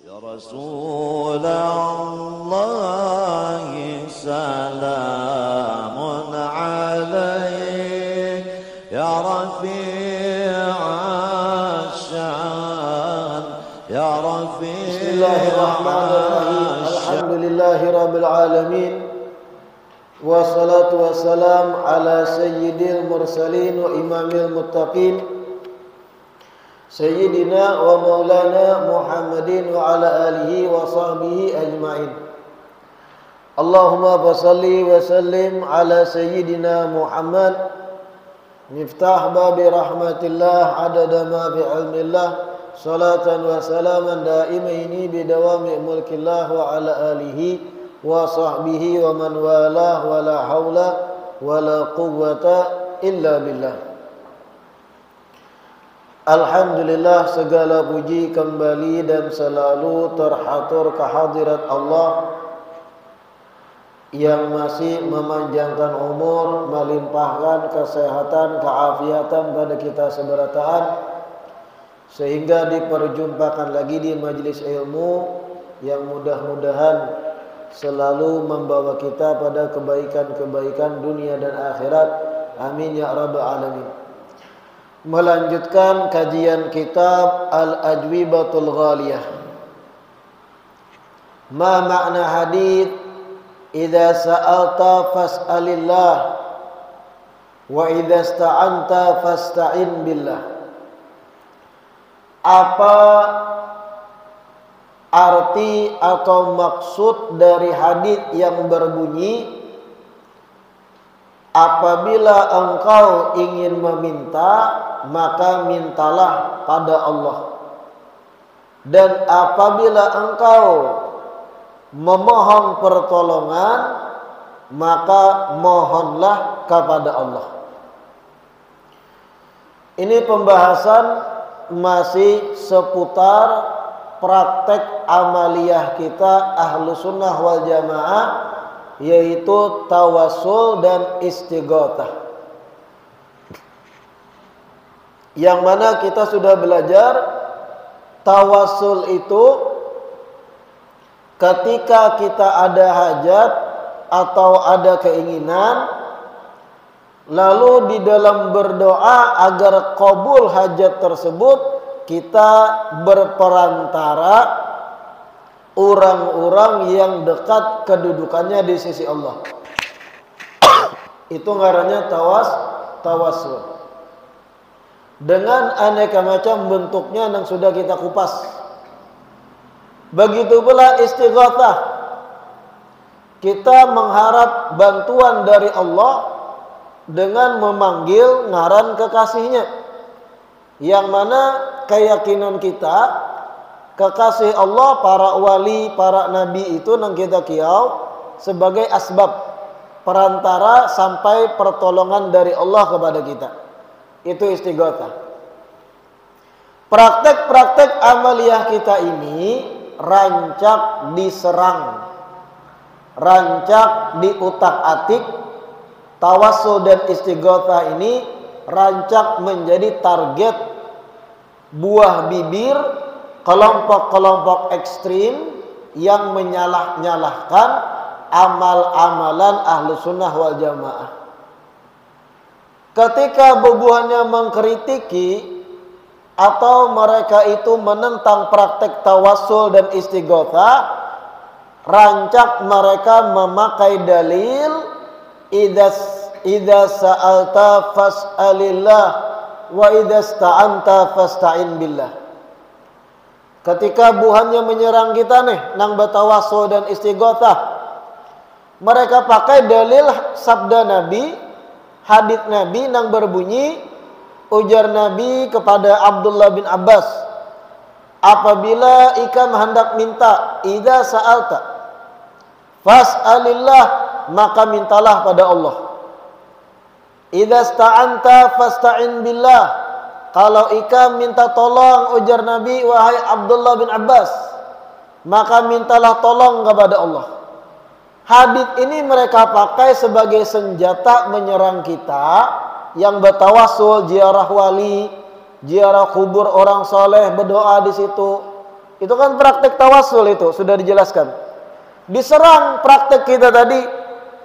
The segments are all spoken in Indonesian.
Ya Rasulullah salamun alaik ya rafi'asyan ya rafi'asyan. Bismillahirrahmanirrahim. Alhamdulillahirabbil alamin. Wassalatu wassalam ala sayyidil mursalin wa imamil muttaqin Sayyidina wa maulana Muhammadin wa ala alihi wa sahbihi ajma'in. Allahumma basalli wa sallim ala Sayyidina Muhammad miftah babi rahmatillah adada ma bi ilmillah salatan wa salaman daimaini bidawami mulkillah wa ala alihi wa sahbihi wa man walah wa la hawla wa la quwwata illa billah. Alhamdulillah, segala puji kembali dan selalu terhatur kehadirat Allah yang masih memanjangkan umur, melimpahkan kesehatan, keafiatan pada kita seberataan, sehingga diperjumpakan lagi di majelis ilmu yang mudah-mudahan selalu membawa kita pada kebaikan-kebaikan dunia dan akhirat. Amin ya rabbal alamin. Melanjutkan kajian kitab Al-Ajwibatul Ghaliyah. Ma makna hadits idza sa'alta fas'alillah wa idza ista'anta fasta'in billah. Apa arti atau maksud dari hadits yang berbunyi apabila engkau ingin meminta maka mintalah pada Allah, dan apabila engkau memohon pertolongan maka mohonlah kepada Allah. Ini pembahasan masih seputar praktek amaliyah kita ahlu sunnah wal jamaah, yaitu tawassul dan istighatsah, yang mana kita sudah belajar tawassul itu ketika kita ada hajat atau ada keinginan, lalu di dalam berdoa agar qabul hajat tersebut kita berperantara orang-orang yang dekat kedudukannya di sisi Allah. Itu ngarannya tawassul. Dengan aneka macam bentuknya yang sudah kita kupas. Begitu pula istighatsah. Kita mengharap bantuan dari Allah dengan memanggil ngaran kekasihnya, yang mana keyakinan kita kekasih Allah, para wali, para nabi itu nang kita kiau sebagai asbab perantara sampai pertolongan dari Allah kepada kita. Itu istighatsah. Praktek-praktek amaliyah kita ini rancak diserang, rancak diutak-atik. Tawassul dan istighatsah ini rancak menjadi target buah bibir kelompok-kelompok ekstrim yang menyalah-nyalahkan amal-amalan ahlu sunnah wal jamaah. Ketika bubuhannya mengkritiki atau mereka itu menentang praktek tawassul dan istighatsah, rancak mereka memakai dalil idza sa'alta fas'alillah wa idza ista'anta fasta'in billah. Ketika buhannya menyerang kita nih nang bertawassul dan istighatsah, mereka pakai dalil sabda Nabi, hadits Nabi nang berbunyi, ujar Nabi kepada Abdullah bin Abbas, apabila ikam hendak minta, idza sa'alta fas'alillah, maka mintalah pada Allah. Idza sta'anta fasta'in billah, kalau ikam minta tolong, ujar Nabi, wahai Abdullah bin Abbas, maka mintalah tolong kepada Allah. Hadits ini mereka pakai sebagai senjata menyerang kita yang bertawassul, ziarah wali, ziarah kubur orang soleh, berdoa di situ. Itu kan praktek tawasul, itu sudah dijelaskan. Diserang praktek kita tadi,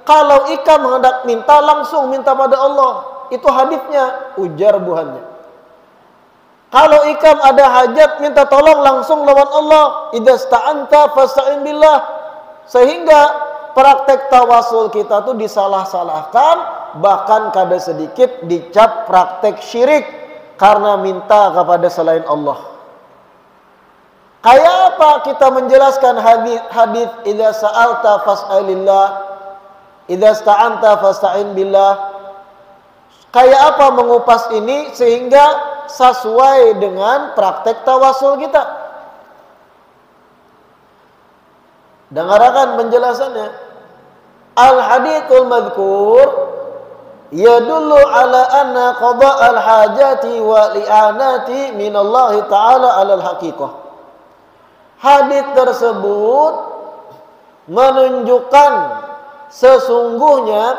kalau Ika menghendak minta, langsung minta pada Allah. Itu hadisnya, ujar buhannya. Kalau Ika ada hajat, minta tolong langsung lawan Allah. Idza sta'anta fasta'in billah. Sehingga praktek tawasul kita tuh disalah-salahkan, bahkan kada sedikit dicap praktek syirik karena minta kepada selain Allah. Kayak apa kita menjelaskan hadis idza sa'alta fas'alillah, idza sta'anta fasta'in billah. Kayak apa mengupas ini sehingga sesuai dengan praktek tawasul kita. Dengarkan penjelasannya. Al-hadithul madhkur yadullu ala anna qada al-hajati wa li'anati minallahi ta'ala ala al-haqiqah. Hadis tersebut menunjukkan sesungguhnya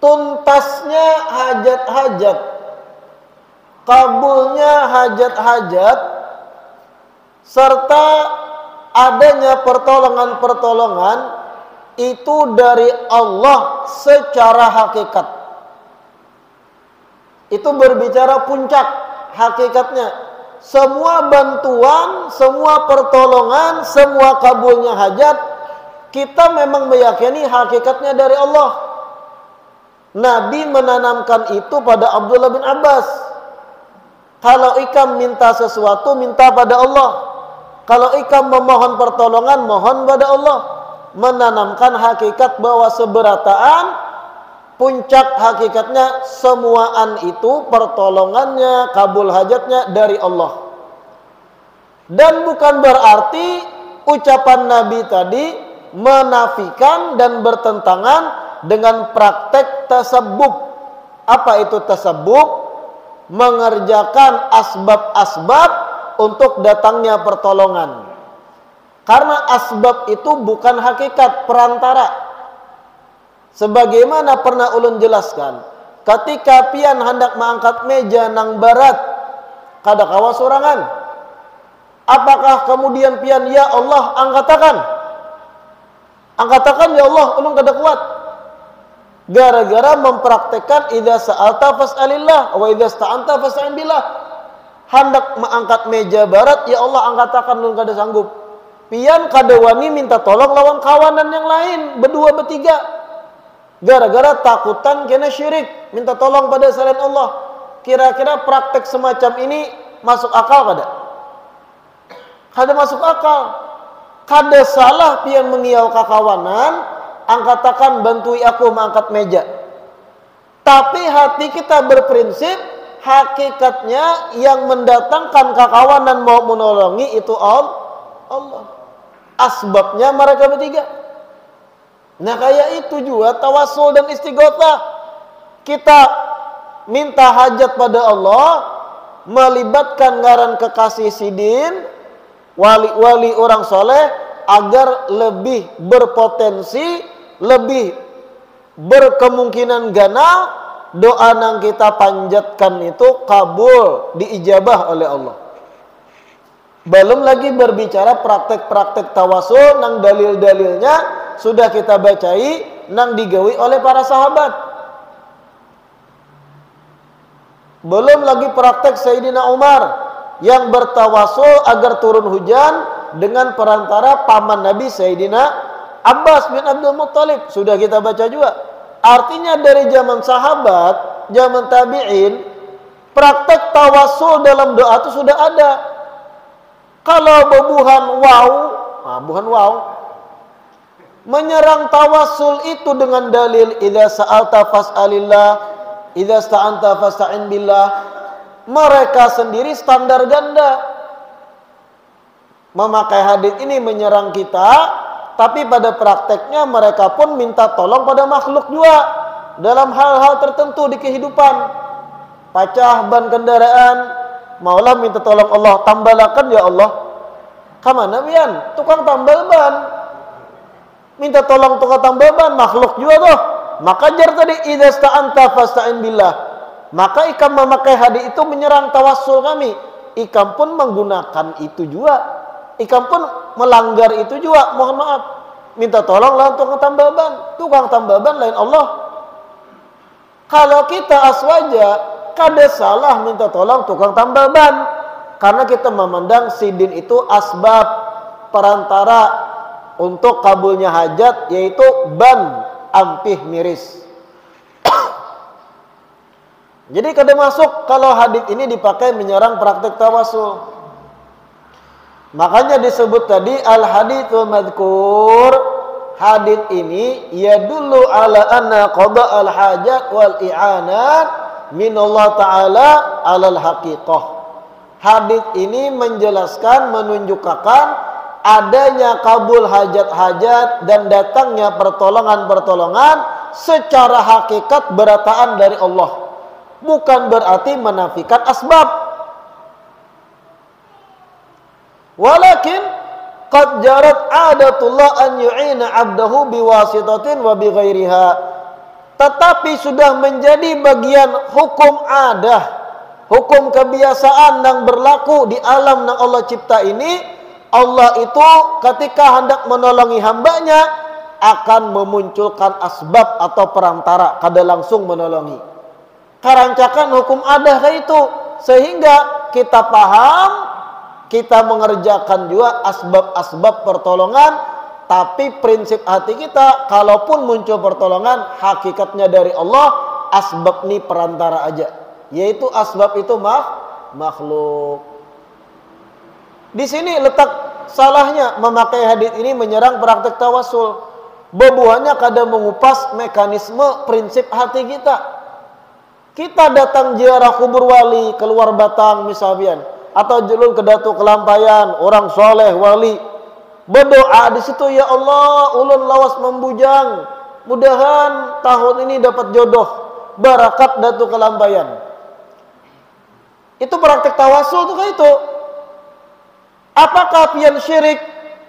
tuntasnya hajat-hajat, kabulnya hajat-hajat, serta adanya pertolongan-pertolongan itu dari Allah secara hakikat. Itu berbicara puncak hakikatnya. Semua bantuan, semua pertolongan, semua kabulnya hajat, kita memang meyakini hakikatnya dari Allah. Nabi menanamkan itu pada Abdullah bin Abbas. Kalau ikam minta sesuatu, minta pada Allah. Kalau ikam memohon pertolongan, mohon pada Allah. Menanamkan hakikat bahwa seberataan, puncak hakikatnya semuaan itu pertolongannya, kabul hajatnya dari Allah. Dan bukan berarti ucapan Nabi tadi menafikan dan bertentangan dengan praktek tasabbub. Apa itu tasabbub? Mengerjakan asbab-asbab untuk datangnya pertolongan. Karena asbab itu bukan hakikat, perantara. Sebagaimana pernah ulun jelaskan, ketika pian hendak mengangkat meja nang barat, kada kawa sorangan. Apakah kemudian pian, ya Allah angkatakan? Angkatakan ya Allah, ulun kada kuat. Gara-gara mempraktekkan idza sa'alta fas'alillah wa idza sta'anta fasta'in billah. Hendak mengangkat meja barat, ya Allah angkatakan, ulun kada sanggup. Pian kada wani minta tolong lawan kawanan yang lain, berdua bertiga. Gara-gara takutan kena syirik, minta tolong pada selain Allah. Kira-kira praktek semacam ini masuk akal kada? Kada masuk akal. Kada salah pian mengiau kakawanan, angkatakan bantui aku mengangkat meja. Tapi hati kita berprinsip, hakikatnya yang mendatangkan kakawanan mau menolongi itu Allah. Asbabnya mereka bertiga. Nah kayak itu juga tawasul dan istighotsah. Kita minta hajat pada Allah, melibatkan ngaran kekasih sidin, wali-wali orang soleh, agar lebih berpotensi, lebih berkemungkinan gana doa yang kita panjatkan itu kabul, diijabah oleh Allah. Belum lagi berbicara praktek-praktek tawasul nang dalil-dalilnya sudah kita bacai nang digawi oleh para sahabat. Belum lagi praktek Sayyidina Umar yang bertawasul agar turun hujan dengan perantara paman Nabi Sayyidina Abbas bin Abdul Muttalib. Sudah kita baca juga. Artinya dari zaman sahabat, zaman tabi'in, praktek tawasul dalam doa itu sudah ada. Kalau buhan wow, menyerang tawasul itu dengan dalil idza sa'alta fas'alillah, idza sta'anta fasta'in billah, mereka sendiri standar ganda. Memakai hadis ini menyerang kita, tapi pada prakteknya mereka pun minta tolong pada makhluk juga dalam hal-hal tertentu di kehidupan. Pacah ban kendaraan, maulah minta tolong Allah, tambalakan ya Allah. Kamana bian? Tukang tambal ban. Minta tolong tukang tambal ban, makhluk juga tuh. Maka jar tadi idza sta'anta fasta'in billah. Maka ikam memakai hadis itu menyerang tawassul kami. Ikam pun menggunakan itu juga. Ikam pun melanggar itu juga, mohon maaf. Minta tolong lawan tukang tambal ban. Tukang tambal ban lain Allah. Kalau kita aswaja, kada salah minta tolong tukang tambal ban. Karena kita memandang sidin itu asbab perantara untuk kabulnya hajat, yaitu ban ampih miris. Jadi kada masuk kalau hadits ini dipakai menyerang praktek tawasul. Makanya disebut tadi al haditsul madzkur. Hadits ini yadullu ala anna qada al hajat wal i'anat min Allah taala alal haqiqah. Hadits ini menjelaskan, menunjukkan adanya kabul hajat-hajat dan datangnya pertolongan-pertolongan secara hakikat berataan dari Allah. Bukan berarti menafikan asbab. Walakin qad jarat adatullah an yu'ina 'abdahu biwasitatin wa bighairiha. Tetapi sudah menjadi bagian hukum adah, hukum kebiasaan yang berlaku di alam yang Allah cipta ini. Allah itu ketika hendak menolongi hambanya akan memunculkan asbab atau perantara, kada langsung menolongi. Karancakan hukum adah itu sehingga kita paham, kita mengerjakan juga asbab-asbab pertolongan, tapi prinsip hati kita kalaupun muncul pertolongan hakikatnya dari Allah, asbab ini perantara aja, yaitu asbab itu makhluk. Di sini letak salahnya memakai hadits ini menyerang praktek tawasul. Bebuahnya kada mengupas mekanisme prinsip hati kita. Kita datang ziarah kubur wali keluar Batang misalnya, atau julun ke Datu Kelampayan, orang soleh wali, berdoa di situ, ya Allah, ulun lawas membujang, mudahan tahun ini dapat jodoh, barakat Datu Kelampayan. Itu praktek tawasul tuh kayak itu. Apakah pian syirik?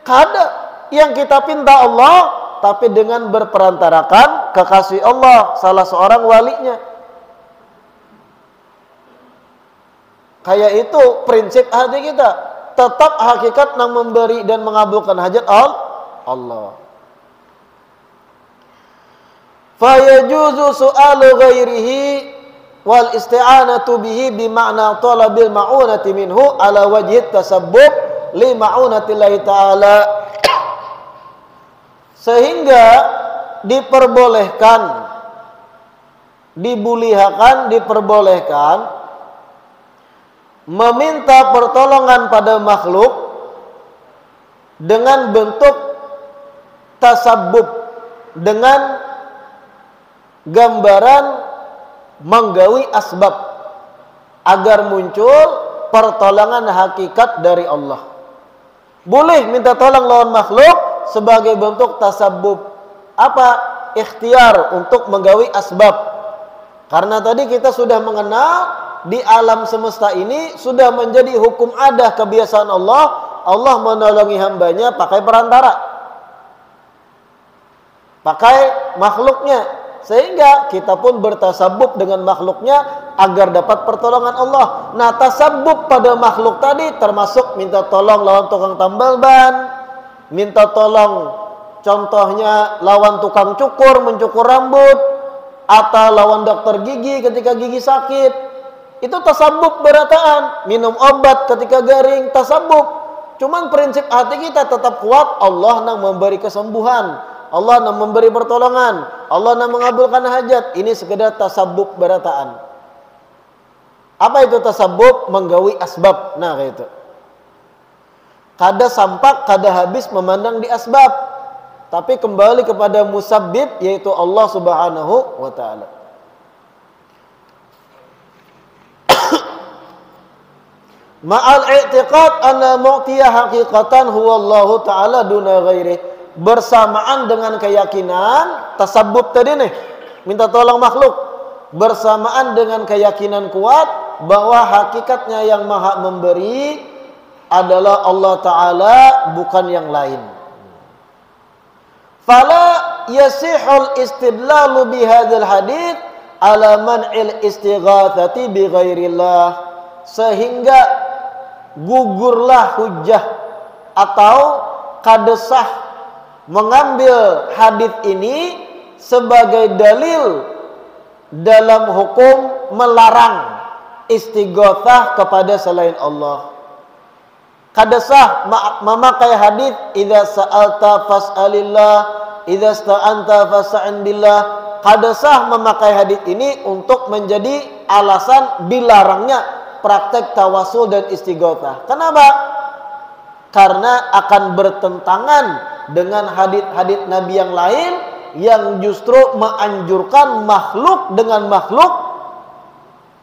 Kada. Yang kita pinta Allah, tapi dengan berperantarakan kekasih Allah, salah seorang walinya. Kayak itu prinsip hati kita. Tetap hakikat yang memberi dan mengabulkan hajat Allah. Fayajuzu su'alu ghairihi wal isti'anatu bihi bima'na talabil ma'unati minhu ala wajhit tasabbub li ma'unatillahi ta'ala. Sehingga diperbolehkan, diperbolehkan meminta pertolongan pada makhluk dengan bentuk tasabbub, dengan gambaran menggawi asbab agar muncul pertolongan hakikat dari Allah. Boleh minta tolong lawan makhluk sebagai bentuk tasabbub. Apa? Ikhtiar untuk menggawi asbab. Karena tadi kita sudah mengenal di alam semesta ini sudah menjadi hukum adah kebiasaan Allah. Allah menolongi hambanya pakai perantara, pakai makhluknya, sehingga kita pun bertasabub dengan makhluknya agar dapat pertolongan Allah. Nah, tasabub pada makhluk tadi termasuk minta tolong lawan tukang tambal ban, minta tolong contohnya lawan tukang cukur mencukur rambut, atau lawan dokter gigi ketika gigi sakit. Itu tasabub berataan. Minum obat ketika garing, tasabub. Cuman prinsip hati kita tetap kuat. Allah yang memberi kesembuhan, Allah yang memberi pertolongan, Allah yang mengabulkan hajat. Ini sekedar tasabub berataan. Apa itu tasabub? Menggawi asbab. Nah, kayak itu. Kada sampak, kada habis memandang di asbab, tapi kembali kepada musabbib, yaitu Allah Subhanahu wa ta'ala. Ma'al i'tiqad anna mu'tiya haqiqatan huwa Allah ta'ala duna ghairi. Bersamaan dengan keyakinan tasabbub tadi nih, minta tolong makhluk, bersamaan dengan keyakinan kuat bahwa hakikatnya yang maha memberi adalah Allah Ta'ala, bukan yang lain. Fala yasihul istidlalu bihadzal hadits ala man'il istighatsati bighairillah. Sehingga gugurlah hujjah atau kadesah mengambil hadis ini sebagai dalil dalam hukum melarang istighatsah kepada selain Allah. Kadesah memakai hadis idza sa'alta fas'alillah, idza sta'anta fasta'in billah. Kadesah memakai hadis ini untuk menjadi alasan dilarangnya praktek tawasul dan istighatsah. Kenapa? Karena akan bertentangan dengan hadis-hadis Nabi yang lain yang justru menganjurkan makhluk dengan makhluk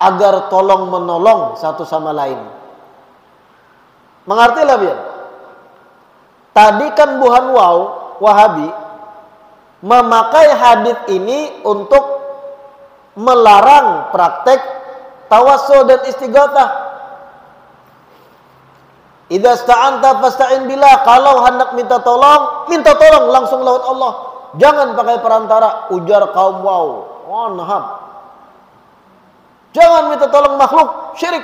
agar tolong menolong satu sama lain. Mengerti lah biar. Tadi kan Buhan Wahabi memakai hadis ini untuk melarang praktek tawassul dan istighatsah. Idza sta'anta fasta'in billah, kalau hendak minta tolong langsung lawan Allah. Jangan pakai perantara, ujar kaum Oh, nahab. Jangan minta tolong makhluk, syirik.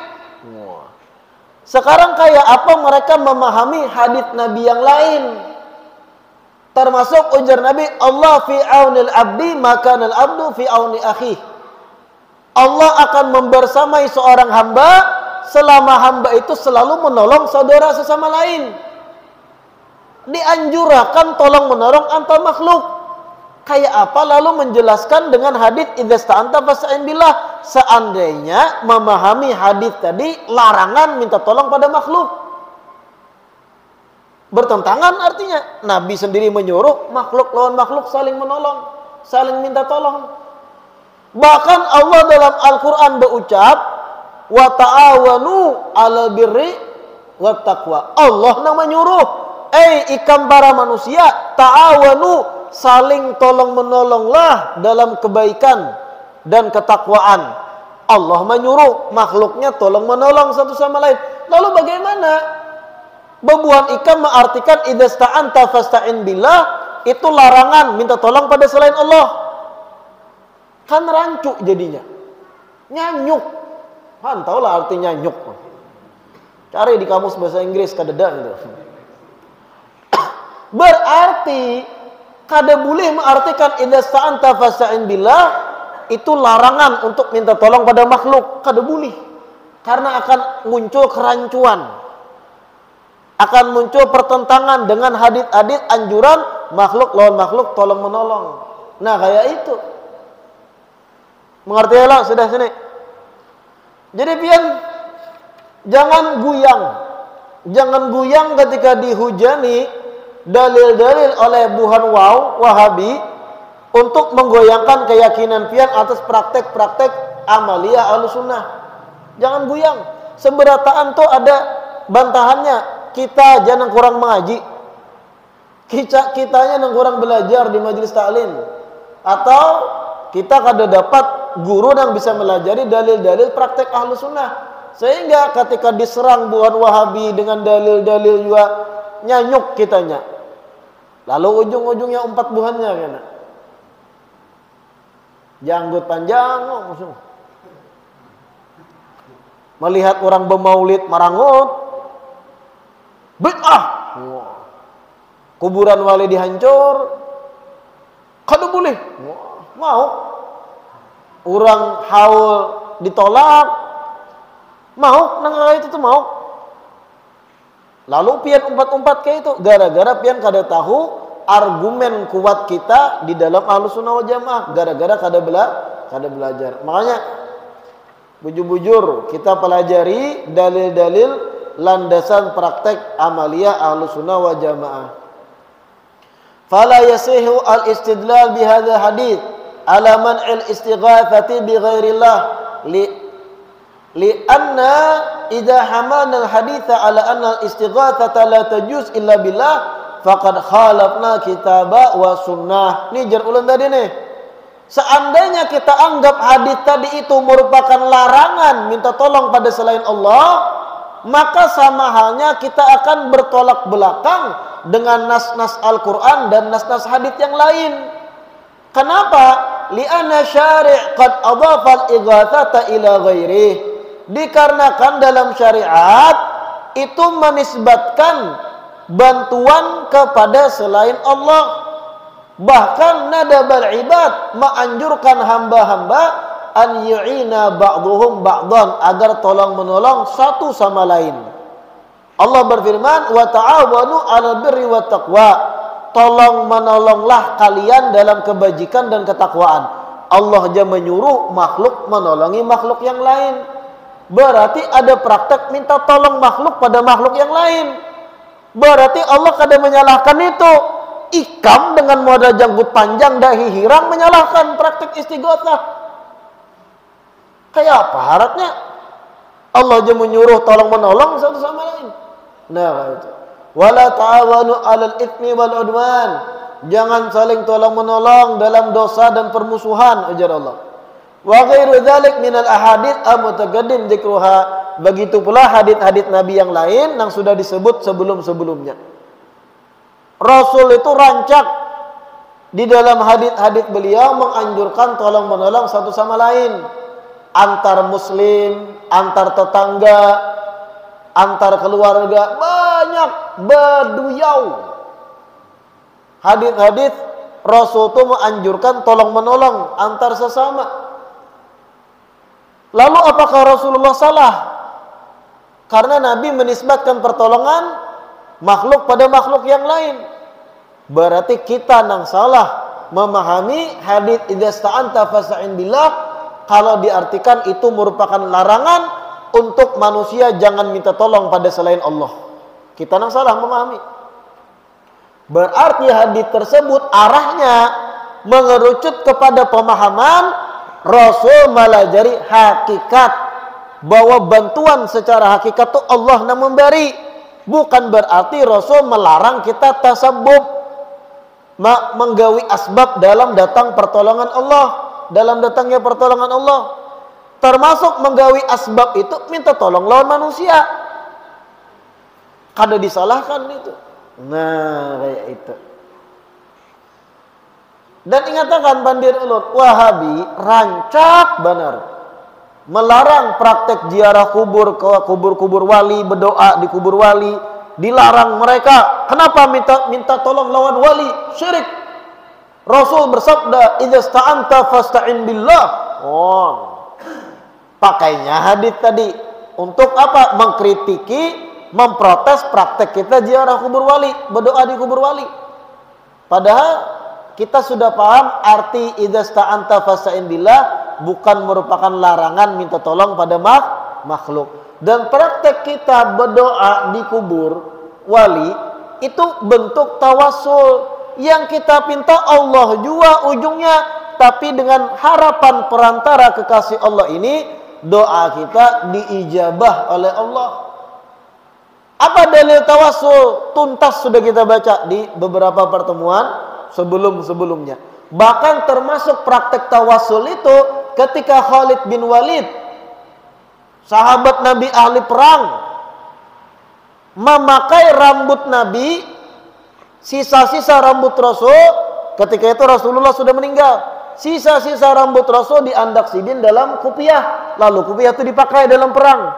Sekarang kayak apa mereka memahami hadis Nabi yang lain? Termasuk ujar Nabi, Allah fi aunil abdi maka al abdu fi auni akhi. Allah akan membersamai seorang hamba selama hamba itu selalu menolong saudara sesama lain. Dianjurkan tolong menolong antar makhluk. Kayak apa lalu menjelaskan dengan hadis idza sta'anta fasta'in billah, seandainya memahami hadis tadi larangan minta tolong pada makhluk. Bertentangan artinya. Nabi sendiri menyuruh makhluk lawan makhluk saling menolong, saling minta tolong. Bahkan Allah dalam Al-Quran berucap, wa ta'awanu 'alal birri wat taqwa. Allah yang menyuruh, ikam para manusia, ta'awanu, saling tolong menolonglah dalam kebaikan dan ketakwaan. Allah menyuruh makhluknya tolong menolong satu sama lain. Lalu bagaimana? Bebuan ikam mengartikan idza sta'anta fasta'in billah, itu larangan minta tolong pada selain Allah. Kan rancu jadinya. Nyanyuk. Han taulah artinya nyanyuk. Cari di kamus bahasa Inggris kadeda itu. Berarti kada boleh mengartikan idza sta'anta fasta'in billah itu larangan untuk minta tolong pada makhluk. Kada boleh. Karena akan muncul kerancuan. Akan muncul pertentangan dengan hadis-hadis anjuran makhluk lawan makhluk tolong menolong. Nah, kayak itu. Mengerti ya lah sudah sini. Jadi pian jangan guyang. Jangan guyang ketika dihujani dalil-dalil oleh Buhan Wahabi untuk menggoyangkan keyakinan pian atas praktek-praktek amaliyah Ahlussunnah. Jangan guyang. Seberataan tuh ada bantahannya. Kita jangan kurang mengaji. Kitanya yang kurang belajar di majelis taklim. Atau kita kada dapat guru yang bisa melajari dalil-dalil praktek Ahlussunnah. Sehingga ketika diserang Buhan Wahabi dengan dalil-dalil juga nyanyuk kitanya. Lalu ujung-ujungnya umpat buhannya kan. Janggut panjang musuh. Melihat orang bermaulid marangut. Bid'ah. Kuburan wali dihancur. Kada boleh. Mau. Orang haul ditolak. Mau nang itu tuh mau. Lalu pian umpat-umpat kayak itu gara-gara pian kada tahu argumen kuat kita di dalam Ahlussunnah wal Jamaah, gara-gara kada belajar. Makanya bujur-bujur kita pelajari dalil-dalil landasan praktek amaliyah Ahlussunnah wal Jamaah. Fala yasihu al-istidlal bihadza hadits ala man'il istighatsati bi ghairillah li'anna idza hamalna al-haditsa ala anna al-istighatsata la tajuz illa billah faqad khalafna kitaba wa sunnah. Ini jar ulang tadi nih. Seandainya kita anggap hadis tadi itu merupakan larangan minta tolong pada selain Allah, maka sama halnya kita akan bertolak belakang dengan nas-nas Al-Quran dan nas-nas hadis yang lain. Kenapa? Li'anna syari' qad adhafa al-ighatsata ila ghairihi. Dikarenakan dalam syariat itu menisbatkan bantuan kepada selain Allah. Bahkan nadabal ibad, menganjurkan hamba-hamba an yu'ina ba'duhum ba'dan, agar tolong menolong satu sama lain. Allah berfirman, wa ta'awanu 'alal birri wat taqwa, tolong menolonglah kalian dalam kebajikan dan ketakwaan. Allah aja menyuruh makhluk menolongi makhluk yang lain. Berarti ada praktek minta tolong makhluk pada makhluk yang lain. Berarti Allah kadang menyalahkan itu. Ikam dengan modal janggut panjang, dahi hirang, menyalahkan praktek istighotsah. Kayak apa harapnya? Allah aja menyuruh tolong menolong satu sama lain. Nah, itu. Wala ta'awanu 'alal itsmi wal 'udwan. Jangan saling tolong menolong dalam dosa dan permusuhan, ujar Allah. Wa ghairu dzalik minal ahadits amutaqaddim dzikruha. Begitu pula hadits-hadits Nabi yang lain yang sudah disebut sebelum-sebelumnya. Rasul itu rancak di dalam hadits-hadits beliau menganjurkan tolong menolong satu sama lain, antar muslim, antar tetangga, antar keluarga, banyak berduyau. Hadits-hadits Rasul itu menganjurkan tolong menolong antar sesama. Lalu apakah Rasulullah salah? Karena Nabi menisbatkan pertolongan makhluk pada makhluk yang lain. Berarti kita nang salah memahami hadits idza sta'anta fasta'in billah, kalau diartikan itu merupakan larangan untuk manusia jangan minta tolong pada selain Allah. Kita nang salah memahami. Berarti hadits tersebut arahnya mengerucut kepada pemahaman Rasul melajari hakikat, bahwa bantuan secara hakikat itu Allah yang memberi. Bukan berarti Rasul melarang kita tasabbub, menggawi asbab dalam datang pertolongan Allah, dalam datangnya pertolongan Allah. Termasuk menggawi asbab itu minta tolong lawan manusia. Kada disalahkan itu. Nah, kayak itu. Dan ingatakan bandir ulun, Wahabi rancak benar melarang praktek ziarah kubur, ke kubur-kubur wali, berdoa di kubur wali, dilarang mereka. Kenapa minta tolong lawan wali? Syirik. Rasul bersabda, "Idza sta'anta fasta'in billah." Oh. Pakainya hadis tadi untuk apa? Mengkritiki, memprotes praktek kita ziarah kubur wali, berdoa di kubur wali. Padahal kita sudah paham arti idza sta'anta fasta'in billah bukan merupakan larangan minta tolong pada makhluk. Dan praktek kita berdoa di kubur wali itu bentuk tawassul, yang kita pinta Allah juga ujungnya, tapi dengan harapan perantara kekasih Allah ini doa kita diijabah oleh Allah. Apa dalil tawassul? Tuntas sudah kita baca di beberapa pertemuan sebelum-sebelumnya. Bahkan termasuk praktek tawassul itu ketika Khalid bin Walid, sahabat Nabi ahli perang, memakai rambut Nabi, sisa-sisa rambut Rasul. Ketika itu Rasulullah sudah meninggal. Sisa-sisa rambut Rasul diandak sidin dalam kupiah. Lalu kupiah itu dipakai dalam perang.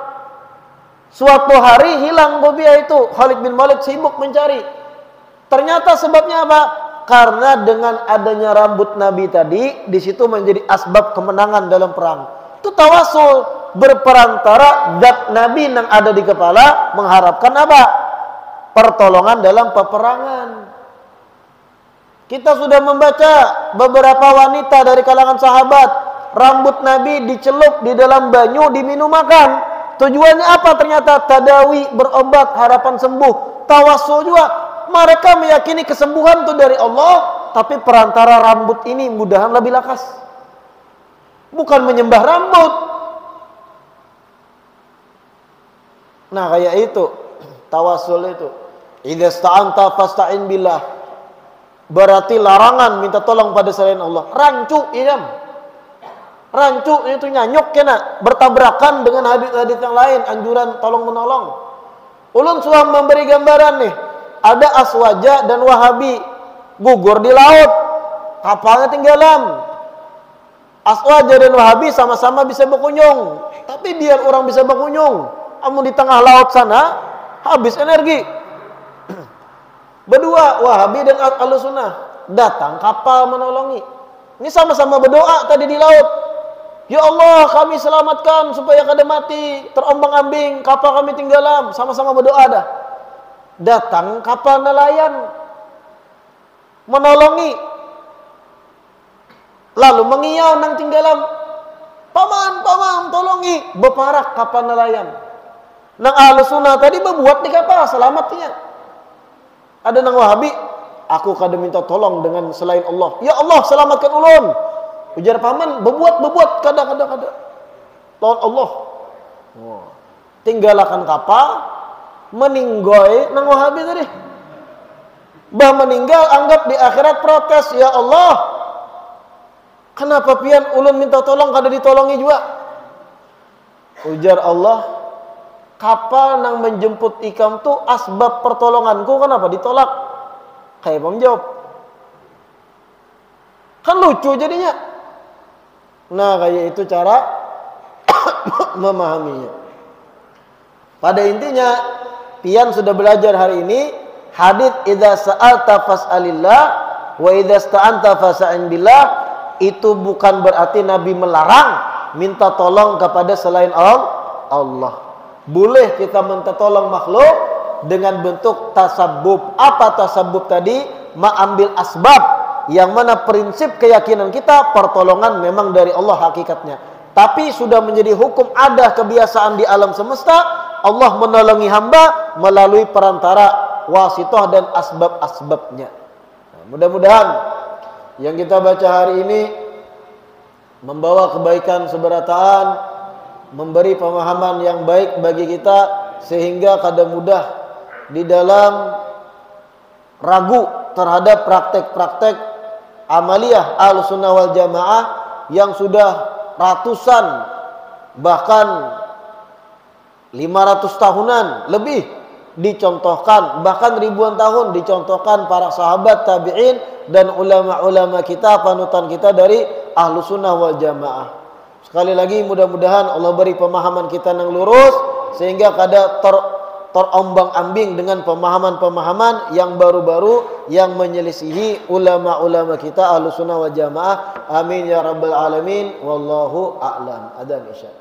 Suatu hari hilang kupiah itu. Khalid bin Walid sibuk mencari. Ternyata sebabnya apa? Karena dengan adanya rambut Nabi tadi, di situ menjadi asbab kemenangan dalam perang. Itu tawassul, berperantara zat Nabi yang ada di kepala, mengharapkan apa? Pertolongan dalam peperangan. Kita sudah membaca beberapa wanita dari kalangan sahabat, rambut Nabi dicelup di dalam banyu, diminum makan. Tujuannya apa? Ternyata tadawi, berobat, harapan sembuh. Tawassul juga. Mereka meyakini kesembuhan itu dari Allah, tapi perantara rambut ini mudahan lebih lakas. Bukan menyembah rambut. Nah, kayak itu tawassul itu. Idza sta'anta fasta'in billah. Berarti larangan minta tolong pada selain Allah. Rancu, iya. Rancu itu nyanyuk kena, bertabrakan dengan hadis-hadis yang lain, anjuran tolong menolong. Ulun sudah memberi gambaran nih. Ada Aswaja dan Wahabi gugur di laut, kapalnya tenggelam. Aswaja dan Wahabi sama-sama bisa berkunjung, tapi biar orang bisa berkunjung, namun di tengah laut sana habis energi. Berdua Wahabi dan Ahlussunnah datang kapal menolongi. Ini sama-sama berdoa tadi di laut. Ya Allah, kami selamatkan supaya kada mati, terombang-ambing, kapal kami tinggalan. Sama-sama berdoa dah. Datang kapal nelayan menolongi. Lalu mengiyau nang tinggalan. Paman, tolongi. Beparak kapal nelayan. Nang Ahlussunnah tadi berbuat di kapal, selamatnya. Ada nang Wahabi, aku kada minta tolong dengan selain Allah. Ya Allah, selamatkan ulun. Ujar paman, berbuat, kada. Lawan Allah. Tinggalkan kapal, meninggoy nang Wahabi tadi. Bah meninggal, anggap di akhirat protes. Ya Allah, kenapa pian ulun minta tolong kada ditolongi juga? Ujar Allah, kapal nang menjemput ikam tu asbab pertolonganku, kenapa ditolak? Kayak menjawab. Kan lucu jadinya. Nah, kayak itu cara memahaminya. Pada intinya, pian sudah belajar hari ini hadits idza sa'alta fas'alillah wa idza sta'anta fas'in billah. Itu bukan berarti Nabi melarang minta tolong kepada selain Allah. Boleh kita minta tolong makhluk dengan bentuk tasabbub. Apa tasabbub tadi? Mengambil asbab, yang mana prinsip keyakinan kita pertolongan memang dari Allah hakikatnya. Tapi sudah menjadi hukum ada kebiasaan di alam semesta, Allah menolongi hamba melalui perantara wasithah dan asbab-asbabnya. Nah, mudah-mudahan yang kita baca hari ini membawa kebaikan seberataan, memberi pemahaman yang baik bagi kita, sehingga kada mudah di dalam ragu terhadap praktek-praktek amaliyah Ahlussunnah wal Jamaah yang sudah ratusan, bahkan 500 tahunan lebih dicontohkan, bahkan ribuan tahun dicontohkan para sahabat, tabi'in, dan ulama-ulama kita, panutan kita dari Ahlussunnah wal Jamaah. Sekali lagi mudah-mudahan Allah beri pemahaman kita yang lurus, sehingga kada terombang-ambing dengan pemahaman-pemahaman yang baru-baru yang menyelisihi ulama-ulama kita Ahlussunnah wal Jamaah. Amin ya rabbal alamin. Wallahu a'lam. Adzan isya.